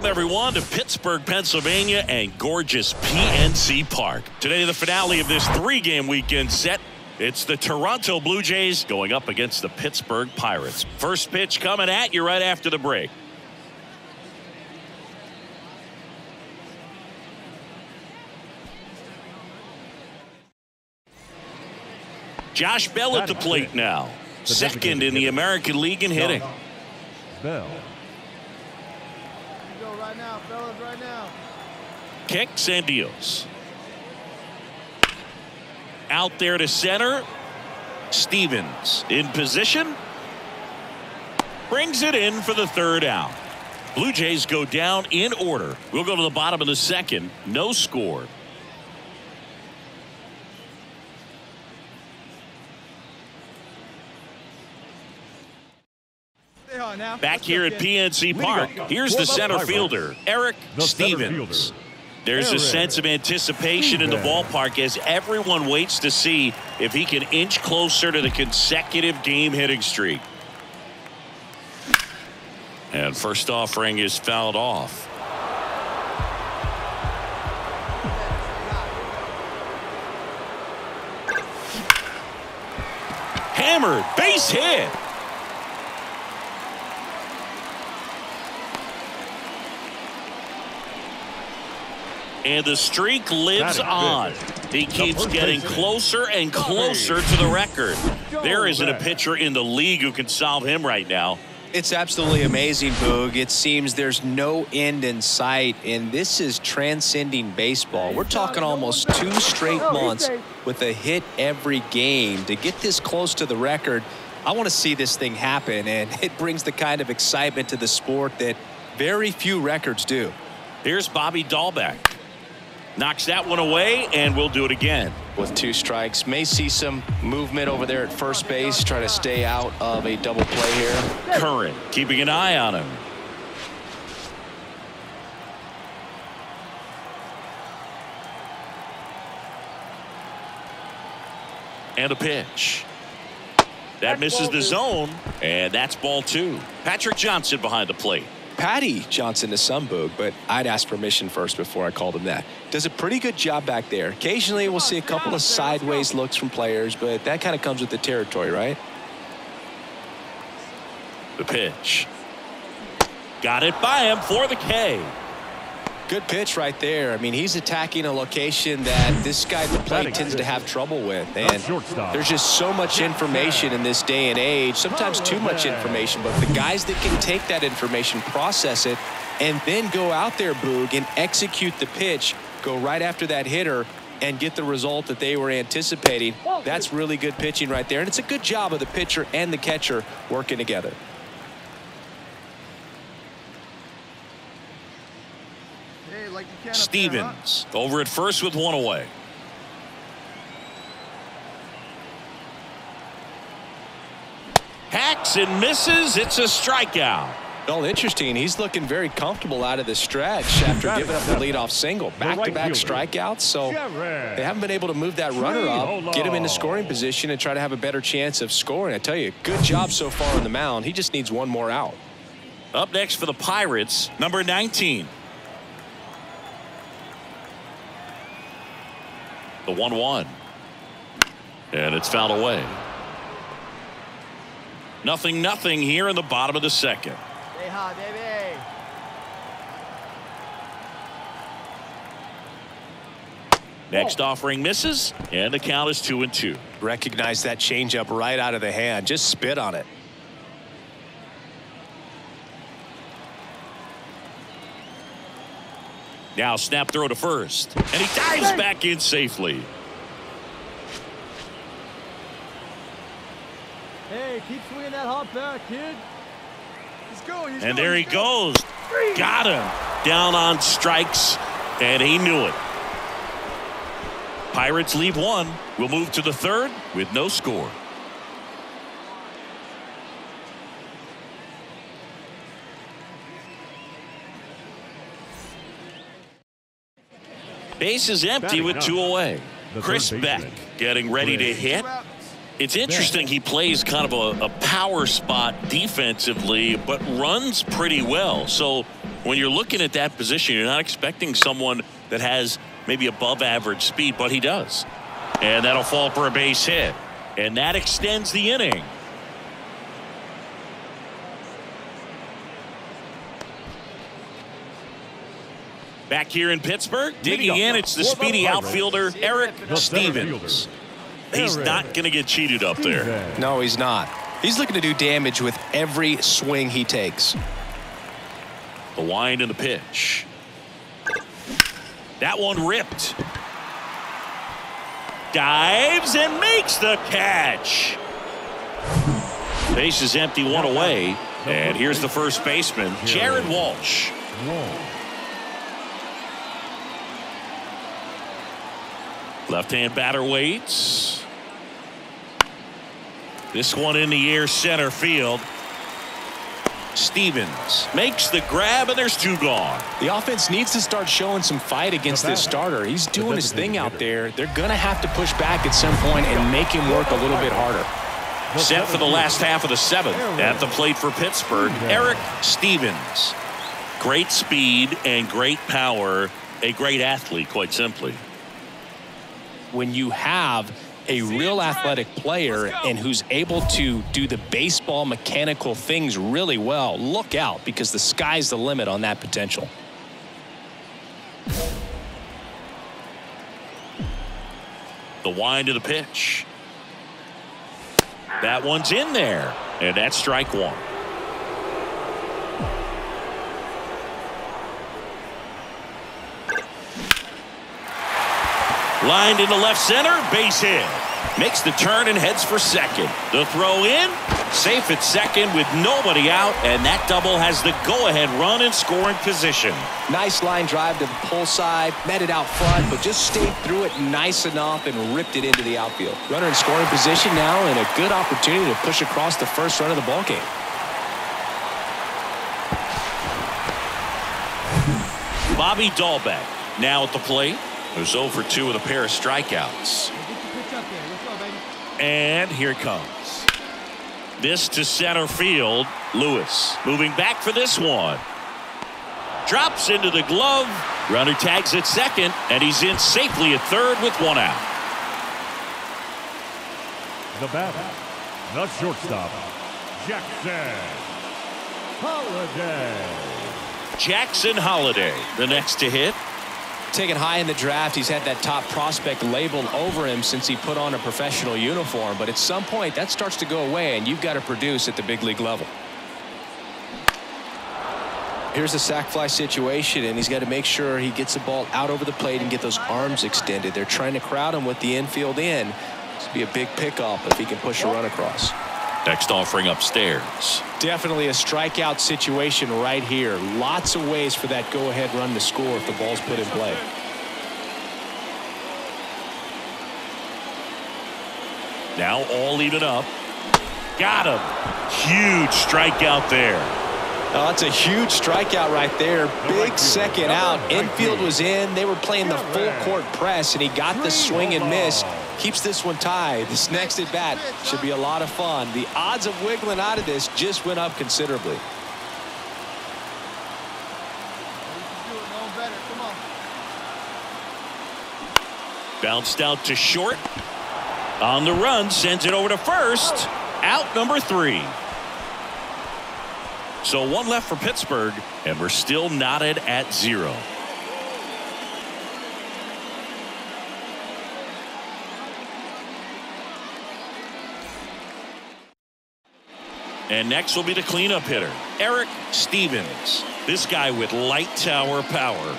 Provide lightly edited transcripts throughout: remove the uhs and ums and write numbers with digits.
Everyone to Pittsburgh, Pennsylvania and gorgeous PNC Park. Today the finale of this 3-game weekend set. It's the Toronto Blue Jays going up against the Pittsburgh Pirates. First pitch coming at you right after the break. Josh Bell at the plate now. Second in the American League in hitting. Bell. Right now, fellas, right now. Kicks and deals. Out there to center. Stevens in position. Brings it in for the third out. Blue Jays go down in order. We'll go to the bottom of the second. No score. Back here at PNC Park, here's the center fielder, Eric Stevens. There's a sense of anticipation in the ballpark as everyone waits to see if he can inch closer to the consecutive game hitting streak. And first offering is fouled off. Hammered, base hit. And the streak lives on. He keeps getting closer and closer to the record. There isn't a pitcher in the league who can solve him right now. It's absolutely amazing, Boog. It seems there's no end in sight, and this is transcending baseball. We're talking almost 2 straight months with a hit every game. To get this close to the record, I want to see this thing happen, and it brings the kind of excitement to the sport that very few records do. Here's Bobby Dahlbeck. Knocks that one away, and we'll do it again. With 2 strikes, may see some movement over there at first base, try to stay out of a double play here. Curran keeping an eye on him. And a pitch. That misses the zone, and that's ball 2. Patrick Johnson behind the plate. Patty Johnson to some, Boog, but I'd ask permission first before I called him that. Does a pretty good job back there. Occasionally we'll see a couple of sideways looks from players, but that kind of comes with the territory, right? The pitch. Got it by him for the K. Good pitch right there. I mean, he's attacking a location that this guy at the plate tends to have trouble with. And there's just so much information in this day and age, sometimes too much information. But the guys that can take that information, process it, and then go out there, Boog, and execute the pitch, go right after that hitter, and get the result that they were anticipating. That's really good pitching right there. And it's a good job of the pitcher and the catcher working together. Stevens over at first with one away. Hacks and misses. It's a strikeout. Well, interesting. He's looking very comfortable out of the stretch after giving up the leadoff single. Back-to-back strikeouts, so they haven't been able to move that runner up, get him into scoring position, and try to have a better chance of scoring. I tell you, good job so far on the mound. He just needs one more out. Up next for the Pirates, number 19. The 1-1. And it's fouled away. 0-0 here in the bottom of the second. Stay hot, baby. Next offering misses, and the count is 2-2. Recognize that changeup right out of the hand. Just spit on it. Now snap throw to first, and he dives back in safely. Hey, keep swinging that hop back, kid. He's going. And there he goes. Got him. Down on strikes, and he knew it. Pirates leave one. We'll move to the third with no score. Base is empty with 2 away. Chris Beck getting ready to hit. It's interesting he plays kind of a power spot defensively, but runs pretty well. So When you're looking at that position, you're not expecting someone that has maybe above average speed, but he does. And that'll fall for a base hit. And that extends the inning. Back here in Pittsburgh, digging in, it's the speedy outfielder, Eric Stevens. He's not going to get cheated up there. No, he's not. He's looking to do damage with every swing he takes. The wind and the pitch. That one ripped. Dives and makes the catch. Base is empty, one away. And here's the first baseman, Jared Walsh. Left-hand batter waits. This one in the air, center field. Stevens makes the grab, and there's two gone. The offense needs to start showing some fight against this starter. He's doing his thing out there. They're going to have to push back at some point and make him work a little bit harder. Set for the last half of the seventh. At the plate for Pittsburgh, Eric Stevens. Great speed and great power. A great athlete, quite simply. When you have a real athletic player and who's able to do the baseball mechanical things really well, look out, because the sky's the limit on that potential. The wind of the pitch. That one's in there, and that's strike one. Lined into left center, base hit. Makes the turn and heads for second. The throw in, safe at second with nobody out, and that double has the go-ahead run in scoring position. Nice line drive to the pull side, met it out front, but just stayed through it nice enough and ripped it into the outfield. Runner in scoring position now, and a good opportunity to push across the first run of the ballgame. Bobby Dahlbeck now at the plate. There's 0 for 2 with a pair of strikeouts. And here it comes. This to center field. Lewis moving back for this one. Drops into the glove. Runner tags at second, and he's in safely at third with one out. The batter, the shortstop, Jackson Holliday. Jackson Holliday, the next to hit. Taken high in the draft, he's had that top prospect labeled over him since he put on a professional uniform, but at some point that starts to go away and you've got to produce at the big league level. Here's a sac fly situation, and he's got to make sure he gets the ball out over the plate and get those arms extended. They're trying to crowd him with the infield in. This would be a big pickup if he can push a run across. Next offering upstairs. Definitely a strikeout situation right here. Lots of ways for that go-ahead run to score if the ball's put in play. Now all even up. Got him. Huge strikeout there. Oh, that's a huge strikeout right there. Big second out. Infield was in. They were playing the full court press, and he got the swing and miss. Keeps this one tied. This next at bat should be a lot of fun. The odds of wiggling out of this just went up considerably. Bounced out to short. On the run, sends it over to first. Out number 3. So one left for Pittsburgh, and we're still knotted at 0. And next will be the cleanup hitter, Eric Stevens. This guy with light tower power.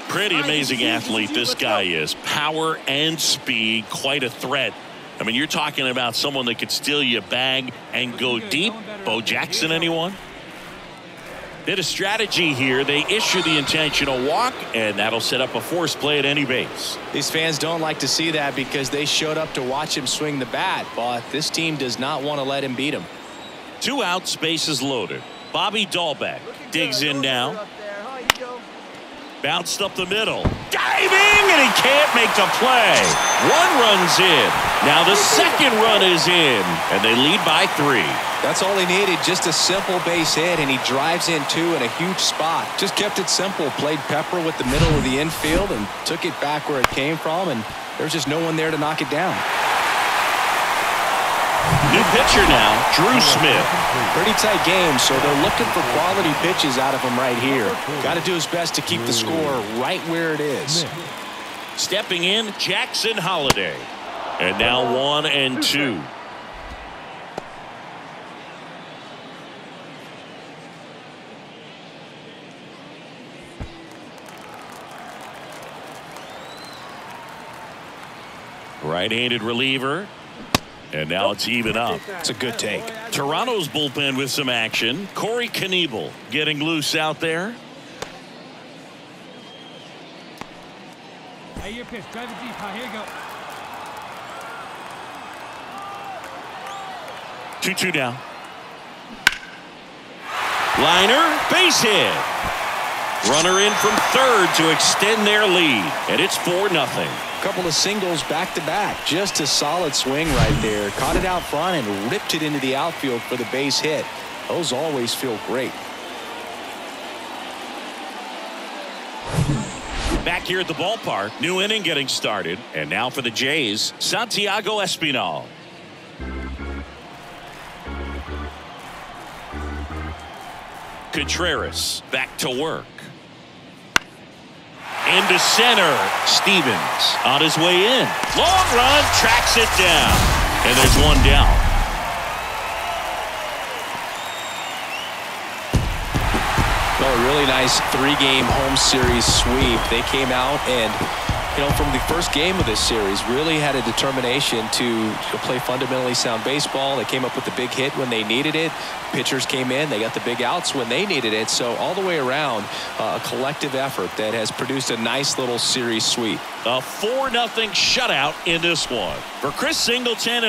Pretty amazing athlete this guy is. Power and speed, quite a threat. I mean, you're talking about someone that could steal you a bag and go deep. Bo Jackson, anyone? Bit of strategy here. They issue the intentional walk, and that'll set up a force play at any base. These fans don't like to see that because they showed up to watch him swing the bat, but this team does not want to let him beat him. 2 outs, bases loaded. Bobby Dahlbeck digs in now. Bounced up the middle. Got Diving, and he can't make the play. One run's in. Now the second run is in, and they lead by 3. That's all he needed, just a simple base hit, and he drives in 2 in a huge spot. Just kept it simple, played pepper with the middle of the infield, and took it back where it came from, and there's just no one there to knock it down. New pitcher now, Drew Smith. Pretty tight game, so they're looking for quality pitches out of him right here. Got to do his best to keep the score right where it is. Stepping in, Jackson Holliday. And now 1-2. Right-handed reliever. And now it's even up. It's a good take. Toronto's bullpen with some action. Corey Knievel getting loose out there. Hey, your pitch. Drive it deep. Here you go. 2-2 now. Liner, base hit. Runner in from third to extend their lead. And it's 4-0. Couple of singles back-to-back. Just a solid swing right there. Caught it out front and ripped it into the outfield for the base hit. Those always feel great. Back here at the ballpark, new inning getting started. And now for the Jays, Santiago Espinal. Contreras back to work. Into center, Stevens on his way in. Long run, tracks it down. And there's one down. Well, a really nice 3-game home series sweep. They came out and, from the first game of this series, really had a determination to play fundamentally sound baseball. They came up with the big hit when they needed it. Pitchers came in. They got the big outs when they needed it. So all the way around, a collective effort that has produced a nice little series sweep. A 4-0 shutout in this one. For Chris Singleton.